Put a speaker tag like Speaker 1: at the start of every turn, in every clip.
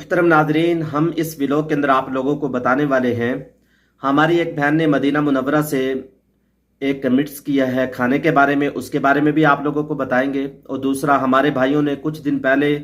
Speaker 1: محترم ناظرین، ہم اس ولاگ کے اندر آپ لوگوں کو بتانے والے ہیں، ہماری ایک بہن نے مدینہ منورہ سے ایک کمنٹس کیا ہے کھانے کے بارے میں، اس کے بارے میں بھی آپ لوگوں کو بتائیں گے، اور دوسرا ہمارے بھائیوں نے کچھ دن پہلے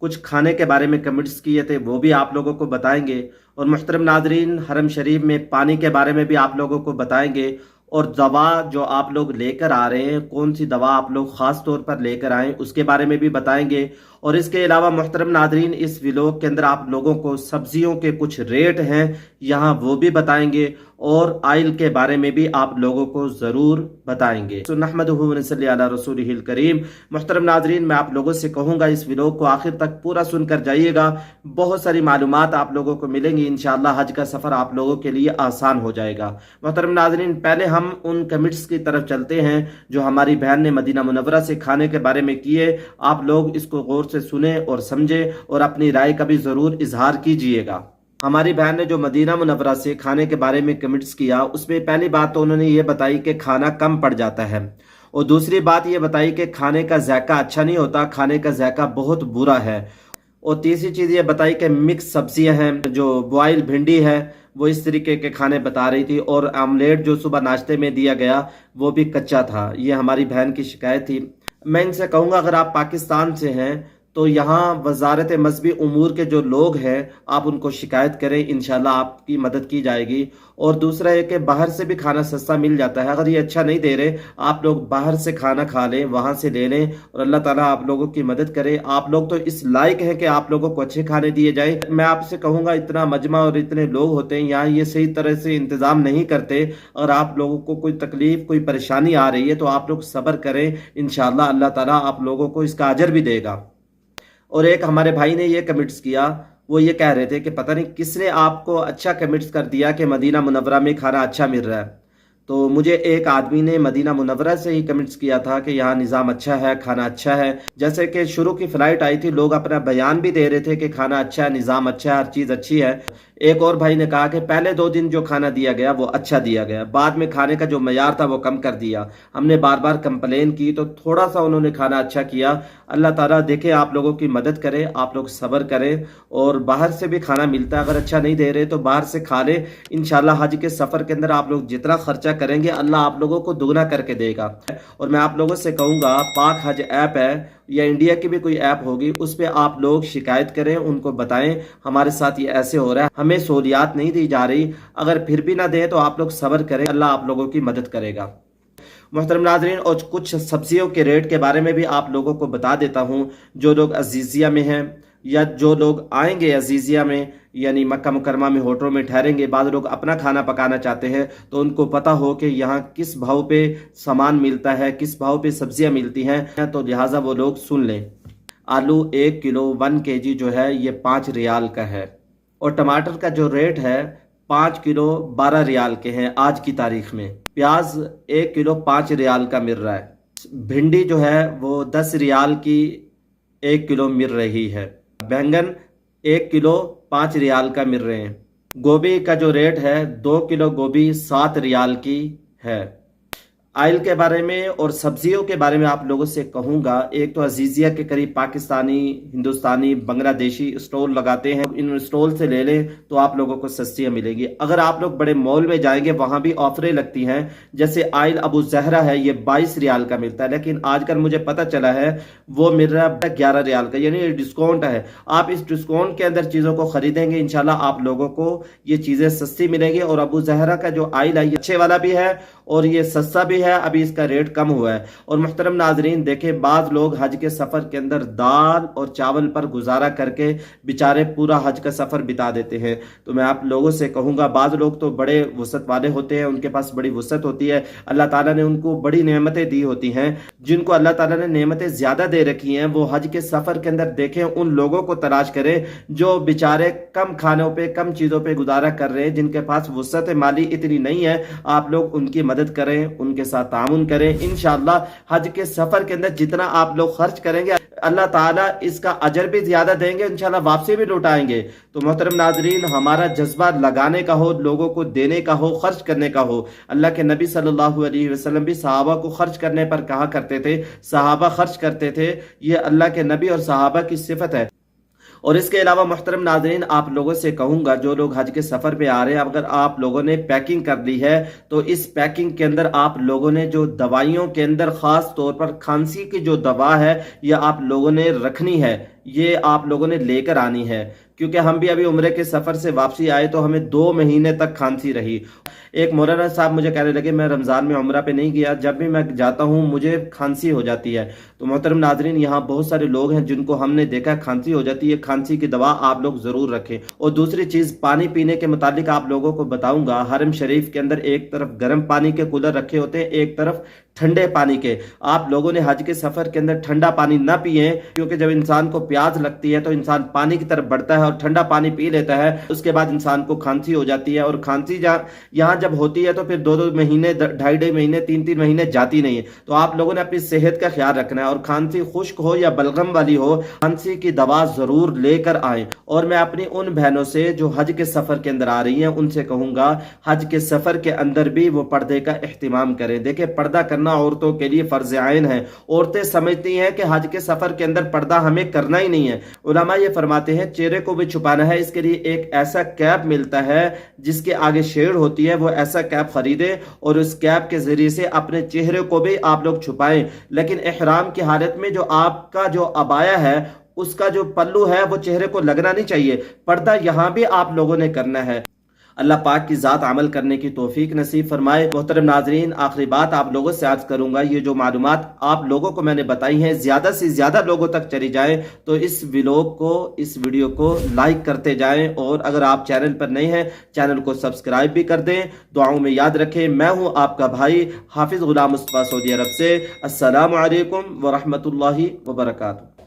Speaker 1: کچھ کھانے کے بارے میں کمنٹس کیے تھے، وہ بھی آپ لوگوں کو بتائیں گے۔ اور محترم ناظرین، حرم شریف میں پانی کے بارے میں بھی آپ لوگوں کو بتائیں گے، اور دوا جو آپ لوگ لے کر آ رہے ہیں، کون سی دوا آپ لوگ خاص طور پر لے کر آئیں، اس کے بارے میں بھی بتائیں گے۔ اور اس کے علاوہ محترم ناظرین، اس ولاگ کے اندر آپ لوگوں کو سبزیوں کے کچھ ریٹ ہیں یہاں وہ بھی بتائیں گے، اور آئل کے بارے میں بھی آپ لوگوں کو ضرور بتائیں گے۔ نحمدہ و نصلی علی رسولہ الکریم۔ محترم ناظرین، میں آپ لوگوں سے کہوں گا اس ولاگ کو آخر تک پورا سن کر جائیے گا، بہت ساری معلومات آپ لوگوں کو ملیں گی، انشاءاللہ حج کا سفر آپ لوگوں کے لیے آسان ہو جائے گا۔ محترم ناظرین، پہلے ہم ان کمنٹس کی طرف چلتے ہیں جو ہماری بہن نے مدینہ منورہ سے کھانے کے بارے میں کیے۔ آپ لوگ اس کو غور سے سنیں اور سمجھیں، اور اپنی رائے کا بھی ضرور اظہار کیجئے گا۔ ہماری بہن نے جو مدینہ منورہ سے کھانے کے بارے میں کمنٹس کیا، اس میں پہلی بات تو انہوں نے یہ بتائی کہ کھانا کم پڑ جاتا ہے، اور دوسری بات یہ بتائی کہ کھانے کا ذائقہ اچھا نہیں ہوتا، کھانے کا ذائقہ بہت برا ہے، اور تیسری چیز یہ بتائی کہ مکس سبزیاں ہیں، جو بوائل بھنڈی ہے وہ اس طریقے کے کھانے بتا رہی تھی، اور آملیٹ جو صبح ناشتے میں دیا گیا وہ بھی کچا تھا۔ یہ ہماری بہن کی شکایت تھی۔ میں ان سے کہوں گا اگر آپ پاکستان سے ہیں تو یہاں وزارت مذہبی امور کے جو لوگ ہیں آپ ان کو شکایت کریں، انشاءاللہ آپ کی مدد کی جائے گی۔ اور دوسرا ہے کہ باہر سے بھی کھانا سستا مل جاتا ہے، اگر یہ اچھا نہیں دے رہے آپ لوگ باہر سے کھانا کھا لیں، وہاں سے لے لیں، اور اللہ تعالیٰ آپ لوگوں کی مدد کرے۔ آپ لوگ تو اس لائق ہیں کہ آپ لوگوں کو اچھے کھانے دیے جائیں۔ میں آپ سے کہوں گا اتنا مجمع اور اتنے لوگ ہوتے ہیں یہاں، یہ صحیح طرح سے انتظام نہیں کرتے، اور آپ لوگوں کو کوئی تکلیف کوئی پریشانی آ رہی ہے تو آپ لوگ صبر کریں، انشاءاللہ اللہ تعالیٰ آپ لوگوں کو اس کا اجر بھی دے گا۔ اور ایک ہمارے بھائی نے یہ کمنٹس کیا، وہ یہ کہہ رہے تھے کہ پتہ نہیں کس نے آپ کو اچھا کمنٹس کر دیا کہ مدینہ منورہ میں کھانا اچھا مل رہا ہے۔ تو مجھے ایک آدمی نے مدینہ منورہ سے ہی کمنٹس کیا تھا کہ یہاں نظام اچھا ہے، کھانا اچھا ہے۔ جیسے کہ شروع کی فلائٹ آئی تھی، لوگ اپنا بیان بھی دے رہے تھے کہ کھانا اچھا ہے، نظام اچھا ہے، ہر چیز اچھی ہے۔ ایک اور بھائی نے کہا کہ پہلے 2 دن جو کھانا دیا گیا وہ اچھا دیا گیا، بعد میں کھانے کا جو معیار تھا وہ کم کر دیا۔ ہم نے بار بار کمپلین کی تو تھوڑا سا انہوں نے کھانا اچھا کیا۔ اللہ تعالیٰ دیکھیں آپ لوگوں کی مدد کرے، آپ لوگ صبر کریں، اور باہر سے بھی کھانا ملتا ہے، اگر اچھا نہیں دے رہے تو باہر سے کھا لیں۔ انشاءاللہ حج کے سفر کے اندر آپ لوگ جتنا خرچہ کریں گے اللہ آپ لوگوں کو دگنا کر کے دے گا۔ اور میں آپ لوگوں سے کہوں گا پاک حج ایپ ہے یا انڈیا کی بھی کوئی ایپ ہوگی، اس پہ آپ لوگ شکایت کریں، ان کو بتائیں ہمارے ساتھ یہ ایسے ہو رہا ہے، ہمیں سہولیات نہیں دی جا رہی۔ اگر پھر بھی نہ دیں تو آپ لوگ صبر کریں، اللہ آپ لوگوں کی مدد کرے گا۔ محترم ناظرین، اور کچھ سبزیوں کے ریٹ کے بارے میں بھی آپ لوگوں کو بتا دیتا ہوں۔ جو لوگ عزیزیہ میں ہیں یا جو لوگ آئیں گے عزیزیہ میں، یعنی مکہ مکرمہ میں ہوٹلوں میں ٹھہریں گے، بعض لوگ اپنا کھانا پکانا چاہتے ہیں تو ان کو پتہ ہو کہ یہاں کس بھاؤ پہ سامان ملتا ہے، کس بھاؤ پہ سبزیاں ملتی ہیں، تو لہٰذا وہ لوگ سن لیں۔ آلو 1 کلو 1 kg جو ہے یہ 5 ریال کا ہے، اور ٹماٹر کا جو ریٹ ہے 5 کلو 12 ریال کے ہیں آج کی تاریخ میں۔ پیاز 1 کلو 5 ریال کا مل رہا ہے۔ بھنڈی جو ہے وہ 10 ریال کی 1 کلو مل رہی ہے۔ بینگن 1 کلو 5 ریال کا مل رہے ہیں۔ گوبھی کا جو ریٹ ہے 2 کلو گوبھی 7 ریال کی ہے۔ آئل کے بارے میں اور سبزیوں کے بارے میں آپ لوگوں سے کہوں گا، ایک تو عزیزیہ کے قریب پاکستانی، ہندوستانی، بنگلہ دیشی اسٹول لگاتے ہیں، ان اسٹول سے لے لیں تو آپ لوگوں کو سستیاں ملیں گی۔ اگر آپ لوگ بڑے مال میں جائیں گے وہاں بھی آفریں لگتی ہیں، جیسے آئل ابو زہرا ہے یہ 22 ریال کا ملتا ہے، لیکن آج کل مجھے پتہ چلا ہے وہ مل رہا ہے 11 ریال کا، یعنی ڈسکاؤنٹ ہے۔ آپ اس ڈسکاؤنٹ کے اندر چیزوں کو خریدیں گے انشاءاللہ آپ لوگوں کو یہ چیزیں سستی ملیں گی۔ اور ابو زہرا کا جو آئل ہے یہ اچھے والا بھی ہے اور یہ سستا بھی ہے، ابھی اس کا ریٹ کم ہوا ہے۔ اور محترم ناظرین دیکھیں، بعض لوگ حج کے سفر کے اندر دال اور چاول پر گزارا کر کے بیچارے پورا حج کا سفر بتا دیتے ہیں۔ تو میں آپ لوگوں سے کہوں گا، بعض لوگ تو بڑے وسعت والے ہوتے ہیں، ان کے پاس بڑی وسعت ہوتی ہے، اللہ تعالیٰ نے ان کو بڑی نعمتیں دی ہوتی ہیں۔ جن کو اللہ تعالیٰ نے نعمتیں زیادہ دے رکھی ہیں وہ حج کے سفر کے اندر دیکھیں ان لوگوں کو تلاش کریں جو بیچارے کم کھانوں پہ کم چیزوں پہ گزارا کر رہے ہیں، جن کے پاس وسعت مالی اتنی نہیں ہے، آپ لوگ ان کی مدد کریں، ان کے ساتھ تعاون کریں۔ انشاءاللہ حج کے سفر کے اندر جتنا آپ لوگ خرچ کریں گے اللہ تعالیٰ اس کا اجر بھی زیادہ دیں گے، انشاءاللہ واپسی بھی لوٹائیں گے۔ تو محترم ناظرین، ہمارا جذبہ لگانے کا ہو، لوگوں کو دینے کا ہو، خرچ کرنے کا ہو۔ اللہ کے نبی صلی اللہ علیہ وسلم بھی صحابہ کو خرچ کرنے پر کہا کرتے تھے، صحابہ خرچ کرتے تھے، یہ اللہ کے نبی اور صحابہ کی صفت ہے۔ اور اس کے علاوہ محترم ناظرین آپ لوگوں سے کہوں گا جو لوگ حج کے سفر پہ آ رہے ہیں اگر آپ لوگوں نے پیکنگ کر لی ہے تو اس پیکنگ کے اندر آپ لوگوں نے جو دوائیوں کے اندر خاص طور پر کھانسی کی جو دوا ہے یہ آپ لوگوں نے رکھنی ہے، یہ آپ لوگوں نے لے کر آنی ہے، کیونکہ ہم بھی ابھی عمرے کے سفر سے واپسی آئے تو ہمیں 2 مہینے تک کھانسی رہی۔ ایک مولانا صاحب مجھے کہنے لگے میں رمضان میں عمرہ پہ نہیں گیا، جب بھی میں جاتا ہوں مجھے کھانسی ہو جاتی ہے۔ تو محترم ناظرین یہاں بہت سارے لوگ ہیں جن کو ہم نے دیکھا کھانسی ہو جاتی ہے، کھانسی کی دوا آپ لوگ ضرور رکھیں۔ اور دوسری چیز پانی پینے کے متعلق آپ لوگوں کو بتاؤں گا، حرم شریف کے اندر ایک طرف گرم پانی کے کولر رکھے ہوتے ہیں، ایک طرف ٹھنڈے پانی کے۔ آپ لوگوں نے حج کے سفر کے اندر ٹھنڈا پانی نہ پیئیں، کیونکہ جب انسان کو پیاس لگتی ہے تو انسان پانی کی طرف بڑھتا ہے اور ٹھنڈا پانی پی لیتا ہے، اس کے بعد انسان کو کھانسی ہو جاتی ہے، اور کھانسی یہاں جب ہوتی ہے تو پھر 2 مہینے 2.5 مہینے 3 مہینے جاتی نہیں ہے۔ تو آپ لوگوں نے اپنی صحت کا خیال رکھنا ہے، اور کھانسی خشک ہو یا بلغم والی ہو کھانسی کی دوا ضرور لے کر آئیں۔ اور میں اپنی ان بہنوں سے جو حج کے سفر کے اندر آ رہی ہیں ان سے کہوں گا حج کے سفر کے اندر بھی وہ پردے کا اہتمام کریں۔ دیکھیں پردہ کرنا عورتوں کے لیے فرض عین ہے، عورتیں سمجھتی ہیں کہ حج کے سفر کے اندر پردہ ہمیں کرنا ہی نہیں ہے۔ علماء یہ فرماتے ہیں چہرے کو بھی چھپانا ہے، اس کے لیے ایک ایسا کیپ ملتا ہے جس کے آگے شیڈ ہوتی ہے، وہ ایسا کیپ خریدیں اور اس کیپ کے ذریعے سے اپنے چہرے کو بھی آپ لوگ چھپائیں۔ لیکن احرام کی حالت میں جو آپ کا جو عبایا ہے اس کا جو پلو ہے وہ چہرے کو لگنا نہیں چاہیے، پردہ یہاں بھی آپ لوگوں نے کرنا ہے۔ اللہ پاک کی ذات عمل کرنے کی توفیق نصیب فرمائے۔ محترم ناظرین آخری بات آپ لوگوں سے عرض کروں گا، یہ جو معلومات آپ لوگوں کو میں نے بتائی ہیں زیادہ سے زیادہ لوگوں تک چلی جائیں، تو اس ویلوگ کو اس ویڈیو کو لائک کرتے جائیں، اور اگر آپ چینل پر نئے ہیں چینل کو سبسکرائب بھی کر دیں۔ دعاؤں میں یاد رکھیں، میں ہوں آپ کا بھائی حافظ غلام مصطفیٰ سعودی عرب سے۔ السلام علیکم ورحمۃ اللہ وبرکاتہ۔